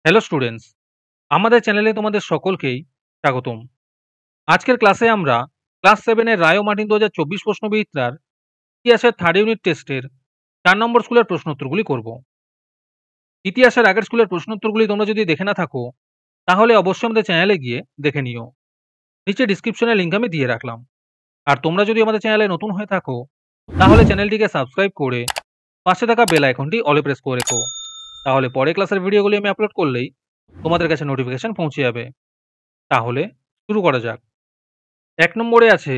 Hello students, আমাদের চ্যানেলে তোমাদের সকলকেই স্বাগতম। আজকের ক্লাসে আমরা ক্লাস 7 এর রায় ও মার্টিন 2024 প্রশ্নবিচিত্রার ইতিহাসের থার্ড ইউনিট টেস্টের 4 নম্বর স্কুলের প্রশ্নোত্তরগুলি করব। ইতিহাসের আগের স্কুলের প্রশ্নোত্তরগুলি তোমরা যদি দেখে না থাকো তাহলে অবশ্যই আমাদের চ্যানেলে গিয়ে দেখে নিও। নিচে ডিসক্রিপশনে লিংক আমি দিয়ে রাখলাম। আর তোমরা যদি আমাদের চ্যানেলে নতুন হয়ে থাকো তাহলে চ্যানেলটিকে সাবস্ক্রাইব করে পাশে থাকা বেল আইকনটি অলে প্রেস করে রেখো। তাহলে পরে ক্লাসের ভিডিওগুলি আমি আপলোড করলেই তোমাদের কাছে নোটিফিকেশন পৌঁছে যাবে। তাহলে শুরু করা যাক। ১ নম্বরে আছে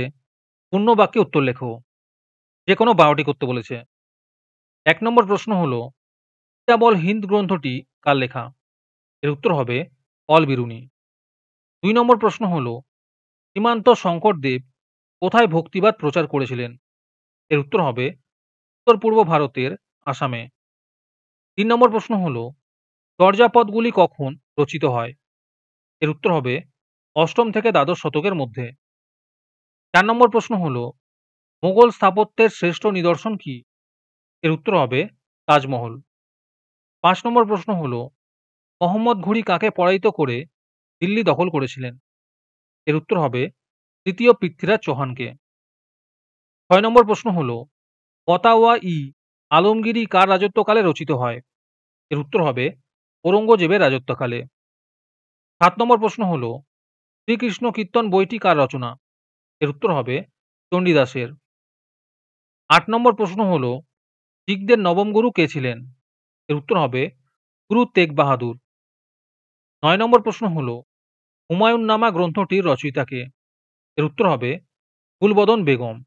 পূর্ণ বাক্যে উত্তর লেখো। যে কোনো ১২টি করতে বলেছে। ১ নম্বর প্রশ্ন হলো, সীতাবল হিন্দ গ্রন্থটি কার লেখা? এর উত্তর হবে অল বিরুনি। ২ নম্বর প্রশ্ন হলো, সীমান্ত শঙ্করদেব কোথায় ভক্তিবাদ প্রচার করেছিলেন? এর উত্তর হবে উত্তর পূর্ব ভারতের আসামে। ৩ নম্বর প্রশ্ন হলো, চর্যাপদগুলি কখন রচিত হয়? এর উত্তর হবে অষ্টম থেকে দ্বাদশ শতকের মধ্যে। ৪ নম্বর প্রশ্ন হলো, মোগল স্থাপত্যের শ্রেষ্ঠ নিদর্শন কি? এর উত্তর হবে তাজমহল। ৫ নম্বর প্রশ্ন হলো, মোহাম্মদ ঘুরি কাকে পরাজিত করে দিল্লি দখল করেছিলেন? এর উত্তর হবে তৃতীয় পৃথ্বীরাজ চৌহানকে। ৬ নম্বর প্রশ্ন হলো, ফতাওয়া-ই আলমগীরি কার রাজত্বকালে রচিত হয়? এর উত্তর হবে ঔরঙ্গজেবের রাজত্বকালে। ৭ নম্বর প্রশ্ন হলো, শ্রীকৃষ্ণ কীর্তন বইটি কার রচনা? এর উত্তর হবে চণ্ডীদাসের। ৮ নম্বর প্রশ্ন হলো, শিখদের নবম গুরু কে ছিলেন? এর উত্তর হবে গুরু তেগ বাহাদুর। ৯ নম্বর প্রশ্ন হলো, হুমায়ুন নামা গ্রন্থটির রচয়িতা কে? এর উত্তর হবে গুলবদন বেগম।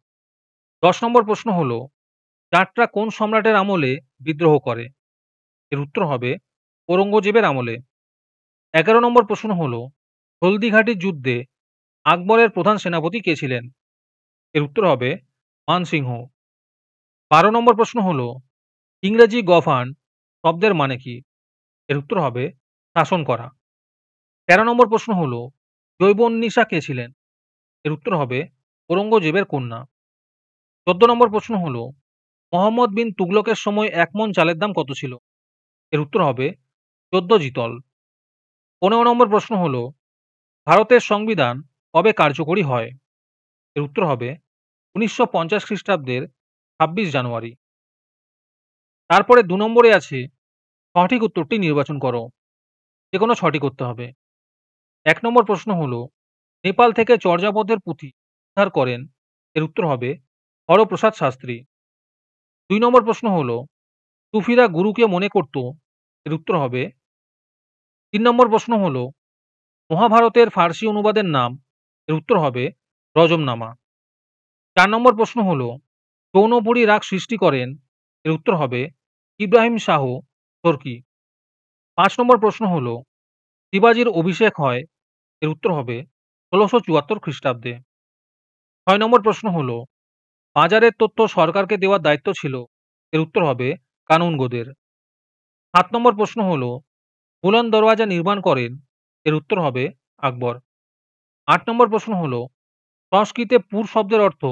১০ নম্বর প্রশ্ন হলো, জাটরা কোন সম্রাটের আমলে বিদ্রোহ করে? এর উত্তর হবে ঔরঙ্গজেবের আমলে। ১১ নম্বর প্রশ্ন হলো, হলদিঘাটির যুদ্ধে আকবরের প্রধান সেনাপতি কে ছিলেন? এর উত্তর হবে মানসিংহ। ১২ নম্বর প্রশ্ন হলো, ইংরেজি গভর্ন শব্দের মানে কি? এর উত্তর হবে শাসন করা। ১৩ নম্বর প্রশ্ন হলো, জৈবন্নিসা কে ছিলেন? এর উত্তর হবে ঔরঙ্গজেবের কন্যা। ১৪ নম্বর প্রশ্ন হলো, মোহাম্মদ বিন তুগলকের সময় ১ মণ চালের দাম কত ছিল? এর উত্তর হবে ১৪ জিতল। ১৫ নম্বর প্রশ্ন হলো, ভারতের সংবিধান কবে কার্যকরী হয়? এর উত্তর হবে ১৯৫০ খ্রিস্টাব্দের ২৬ জানুয়ারি। তারপরে ২ নম্বরে আছে সঠিক উত্তরটি নির্বাচন করো। যেকোনো ৬টি করতে হবে। ১ নম্বর প্রশ্ন হলো, নেপাল থেকে চর্যাপদের পুঁথি উদ্ধার করেন? এর উত্তর হবে হরপ্রসাদ শাস্ত্রী। ২ নম্বর প্রশ্ন হলো, সুফিরা গুরুকে মনে করত? এর উত্তর হবে ৩ নম্বর প্রশ্ন হলো, মহাভারতের ফার্সি অনুবাদের নাম? এর উত্তর হবে রজমনামা। ৪ নম্বর প্রশ্ন হলো, জৌনপুরী রাগ সৃষ্টি করেন? এর উত্তর হবে ইব্রাহিম শাহ তুর্কি। ৫ নম্বর প্রশ্ন হলো, শিবাজির অভিষেক হয়? এর উত্তর হবে ১৬৭৪ খ্রিস্টাব্দে। ৬ নম্বর প্রশ্ন হলো, বাজারের তথ্য সরকারকে দেওয়ার দায়িত্ব ছিল? এর উত্তর হবে কানুনগোদের। ৭ নম্বর প্রশ্ন হলো, বুলন্দ দরওয়াজা নির্মাণ করেন? এর উত্তর হবে আকবর। ৮ নম্বর প্রশ্ন হলো, সংস্কৃতে পুর শব্দের অর্থ?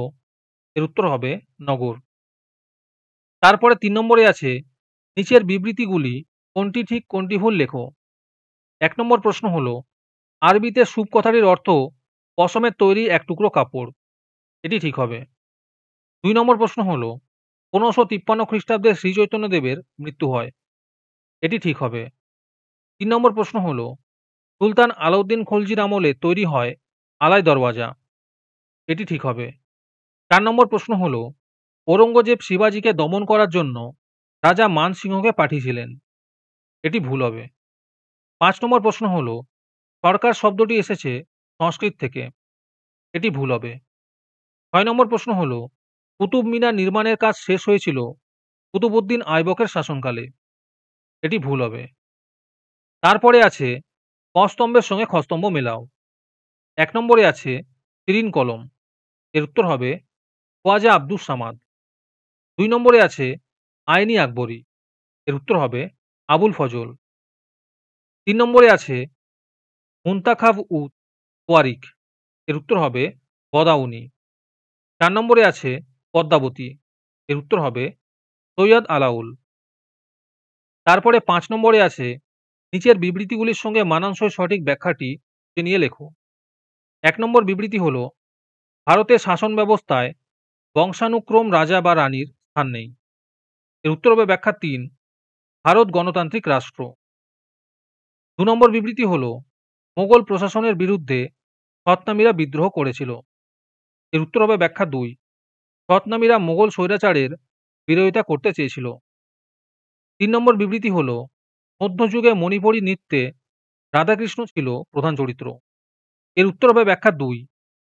এর উত্তর হবে নগর। তারপরে ৩ নম্বরে আছে, নিচের বিবৃতিগুলি কোনটি ঠিক কোনটি ভুল লেখো। ১ নম্বর প্রশ্ন হলো, আরবিতে সুপ কথাটির অর্থ পশমের তৈরি এক টুকরো কাপড়। এটি ঠিক হবে। ২ নম্বর প্রশ্ন হলো, ১৫৫৩ খ্রিস্টাব্দে শ্রীচৈতন্যদেবের মৃত্যু হয়। এটি ঠিক হবে। ৩ নম্বর প্রশ্ন হলো, সুলতান আলাউদ্দিন খলজির আমলে তৈরি হয় আলাই দরওয়াজা। এটি ঠিক হবে। ৪ নম্বর প্রশ্ন হলো, ঔরঙ্গজেব শিবাজিকে দমন করার জন্য রাজা মানসিংহকে পাঠিয়েছিলেন। এটি ভুল হবে। ৫ নম্বর প্রশ্ন হলো, সরকার শব্দটি এসেছে সংস্কৃত থেকে। এটি ভুল হবে। ৬ নম্বর প্রশ্ন হলো, কুতুব মিনার নির্মাণের কাজ শেষ হয়েছিল কুতুবউদ্দিন আইবকের শাসনকালে। এটি ভুল হবে। তারপরে আছে, ক স্তম্ভের সঙ্গে খ স্তম্ভ মেলাও। ১ নম্বরে আছে শিরিন কলম। এর উত্তর হবে খোয়াজা আব্দুস সামাদ। ২ নম্বরে আছে আইনি আকবরী। এর উত্তর হবে আবুল ফজল। ৩ নম্বরে আছে মুনতাখাব উদ তোয়ারিখ। এর উত্তর হবে বদাউনি। ৪ নম্বরে আছে পদ্মাবতী। এর উত্তর হবে সৈয়দ আলাউল। তারপরে ৫ নম্বরে আছে নিচের বিবৃতিগুলির সঙ্গে মানানসই সঠিক ব্যাখ্যাটি খুঁজে নিয়ে লেখো। ১ নম্বর বিবৃতি হল, ভারতের শাসন ব্যবস্থায় বংশানুক্রম রাজা বা রানীর স্থান নেই। এর উত্তর হবে ব্যাখ্যা ৩, ভারত গণতান্ত্রিক রাষ্ট্র। ২ নম্বর বিবৃতি হল, মোগল প্রশাসনের বিরুদ্ধে সৎনামীরা বিদ্রোহ করেছিল। এর উত্তর হবে ব্যাখ্যা ২, সৎনামীরা মোগল স্বৈরাচারের বিরোধিতা করতে চেয়েছিল। ৩ নম্বর বিবৃতি হল, মধ্যযুগে মণিপুরী নৃত্যে রাধাকৃষ্ণ ছিল প্রধান চরিত্র। এর উত্তর হবে ব্যাখ্যা ২,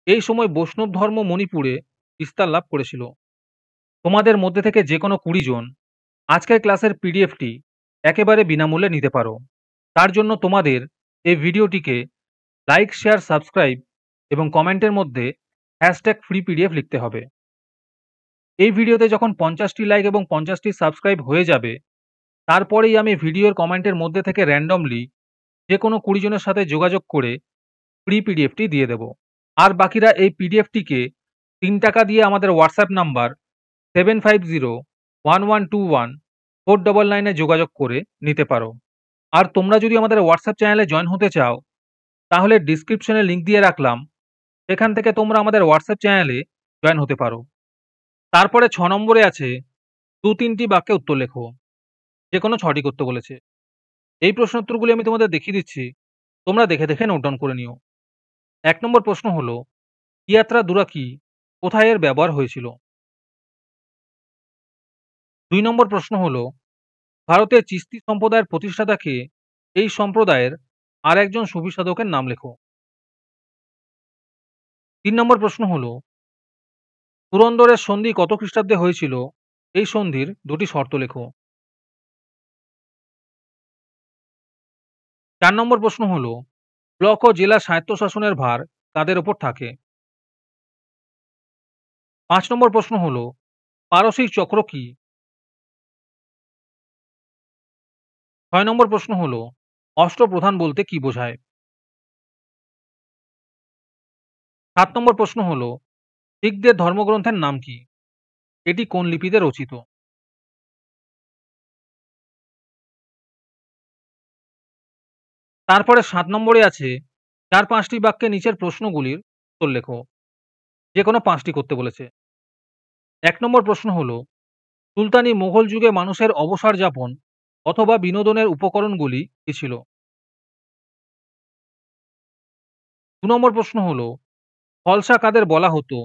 এই সময় বৈষ্ণব ধর্ম মণিপুরে বিস্তার লাভ করেছিল। তোমাদের মধ্যে থেকে যে কোনো ২০ জন আজকের ক্লাসের পিডিএফটি একেবারে বিনামূল্যে নিতে পারো। তার জন্য তোমাদের এই ভিডিওটিকে লাইক, শেয়ার, সাবস্ক্রাইব এবং কমেন্টের মধ্যে #ফ্রি পিডিএফ লিখতে হবে। এই ভিডিওতে যখন 50টি লাইক এবং 50টি সাবস্ক্রাইব হয়ে যাবে, তারপরেই আমি ভিডিওর কমেন্টের মধ্যে থেকে র্যান্ডমলি যে কোনো ২০ জনের সাথে যোগাযোগ করে ফ্রি পিডিএফটি দিয়ে দেব। আর বাকিরা এই পিডিএফটিকে ৩ টাকা দিয়ে আমাদের হোয়াটসঅ্যাপ নাম্বার 7501121499 যোগাযোগ করে নিতে পারো। আর তোমরা যদি আমাদের হোয়াটসঅ্যাপ চ্যানেলে জয়েন হতে চাও, তাহলে ডিসক্রিপশনে লিংক দিয়ে রাখলাম, সেখান থেকে তোমরা আমাদের হোয়াটসঅ্যাপ চ্যানেলে জয়েন হতে পারো। তারপরে ৬ নম্বরে আছে ২-৩টি বাক্যে উত্তর লেখো। যে কোনো ৬টি করতে বলেছে। এই প্রশ্ন উত্তরগুলি আমি তোমাদের দেখিয়ে দিচ্ছি, তোমরা দেখে দেখে নোট ডাউন করে নিও। ১ নম্বর প্রশ্ন হলো, ইয়াত্রা দুরা কি, কোথায় এর ব্যবহার হয়েছিল? ২ নম্বর প্রশ্ন হলো, ভারতের চিস্তি সম্প্রদায়ের প্রতিষ্ঠাতা কে? এই সম্প্রদায়ের আর একজন সুফি সাধকের নাম লেখো। ৩ নম্বর প্রশ্ন হলো, পুরন্দরের সন্ধি কত খ্রিস্টাব্দে হয়েছিল? এই সন্ধির ২টি শর্ত লেখো। ৪ নম্বর প্রশ্ন হলো, ব্লক ও জেলা স্বায়ত্তশাসনের ভার কাদের ওপর থাকে? ৫ নম্বর প্রশ্ন হলো, পারসিক চক্র কি? ৬ নম্বর প্রশ্ন হলো, অষ্টপ্রধান বলতে কি বোঝায়? ৭ নম্বর প্রশ্ন হলো, শিখদের ধর্মগ্রন্থের নাম কি? এটি কোন লিপিতে রচিত? তারপরে ৭ নম্বরে আছে, ৪-৫টি বাক্যে নিচের প্রশ্নগুলির উত্তর লেখো। যে কোনো ৫টি করতে বলেছে। ১ নম্বর প্রশ্ন হলো, সুলতানি মোঘল যুগে মানুষের অবসর যাপন অথবা বিনোদনের উপকরণগুলি কি ছিল? ২ নম্বর প্রশ্ন হলো, খলসা কাদের বলা হতো?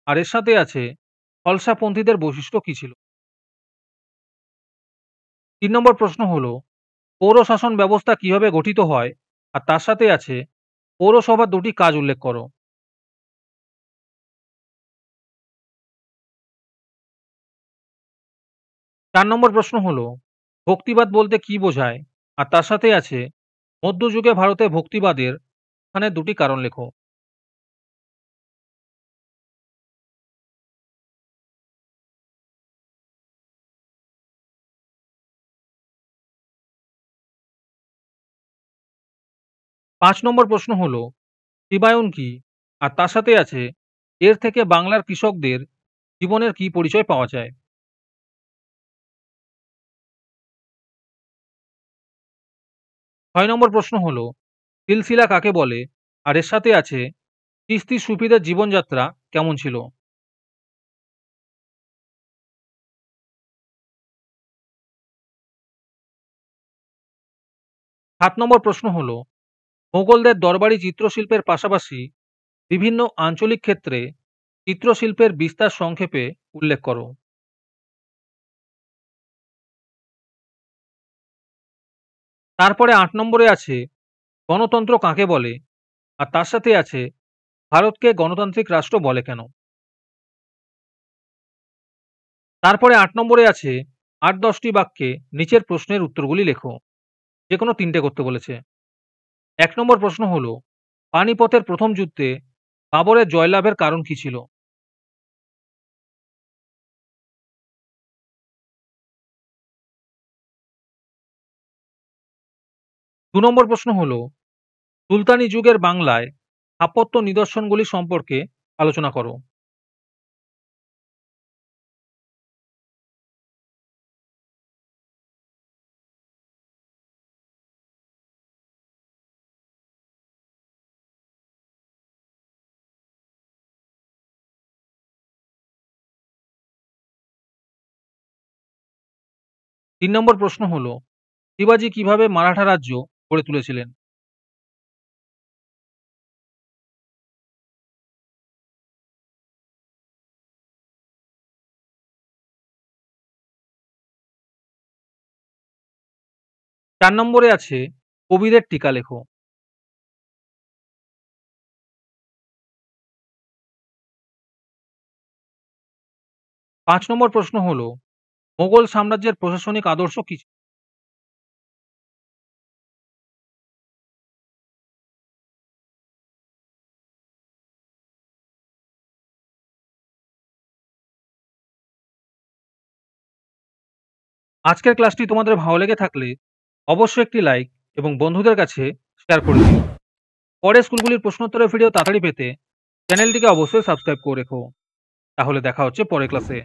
আর এর সাথে আছে, খলসাপন্থীদের বৈশিষ্ট্য কি ছিল? ৩ নম্বর প্রশ্ন হলো, পৌর শাসন ব্যবস্থা কিভাবে গঠিত হয়? আর তার সাথে আছে, পৌরসভার ২টি কাজ উল্লেখ করো। ৪ নম্বর প্রশ্ন হলো, ভক্তিবাদ বলতে কি বোঝায়? আর তার সাথে আছে, মধ্যযুগে ভারতে ভক্তিবাদের স্থানের ২টি কারণ লেখো। ৫ নম্বর প্রশ্ন হলো, শিবায়ন কি? আর তার সাথে আছে, এর থেকে বাংলার কৃষকদের জীবনের কি পরিচয় পাওয়া যায়? ৬ নম্বর প্রশ্ন হলো, সিলসিলা কাকে বলে? আর এর সাথে আছে, চিশতি সুফিদের জীবনযাত্রা কেমন ছিল? ৭ নম্বর প্রশ্ন হলো, মোগলদের দরবারি চিত্রশিল্পের পাশাপাশি বিভিন্ন আঞ্চলিক ক্ষেত্রে চিত্রশিল্পের বিস্তার সংক্ষেপে উল্লেখ করো। তারপরে ৮ নম্বরে আছে, গণতন্ত্র কাকে বলে? আর তার সাথে আছে, ভারতকে গণতান্ত্রিক রাষ্ট্র বলে কেন? তারপরে ৮ নম্বরে আছে, ৮-১০টি বাক্যে নিচের প্রশ্নের উত্তরগুলি লেখো। যে কোনো ৩টে করতে বলেছে। ১ নম্বর প্রশ্ন হলো, পানিপথের প্রথম যুদ্ধে বাবরের জয়লাভের কারণ কি ছিল? ২ নম্বর প্রশ্ন হলো, সুলতানি যুগের বাংলায় স্থাপত্য নিদর্শনগুলি সম্পর্কে আলোচনা করো। 3 নম্বর প্রশ্ন হলো, শিবাজি কিভাবে মারাঠা রাজ্য গড়ে তুলেছিলেন? 4 নম্বরে আছে, কবিরের টিকা লেখো। 5 নম্বর প্রশ্ন হলো, মোগল সাম্রাজ্যের প্রশাসনিক আদর্শ কি ছিল? আজকের ক্লাসটি তোমাদের ভালো লেগে থাকলে অবশ্যই একটি লাইক এবং বন্ধুদের কাছে শেয়ার করে দিও। পরের স্কুলগুলির প্রশ্নোত্তরের ভিডিও তাড়াতাড়ি পেতে চ্যানেলটিকে অবশ্যই সাবস্ক্রাইব করে রেখো। তাহলে দেখা হচ্ছে পরের ক্লাসে।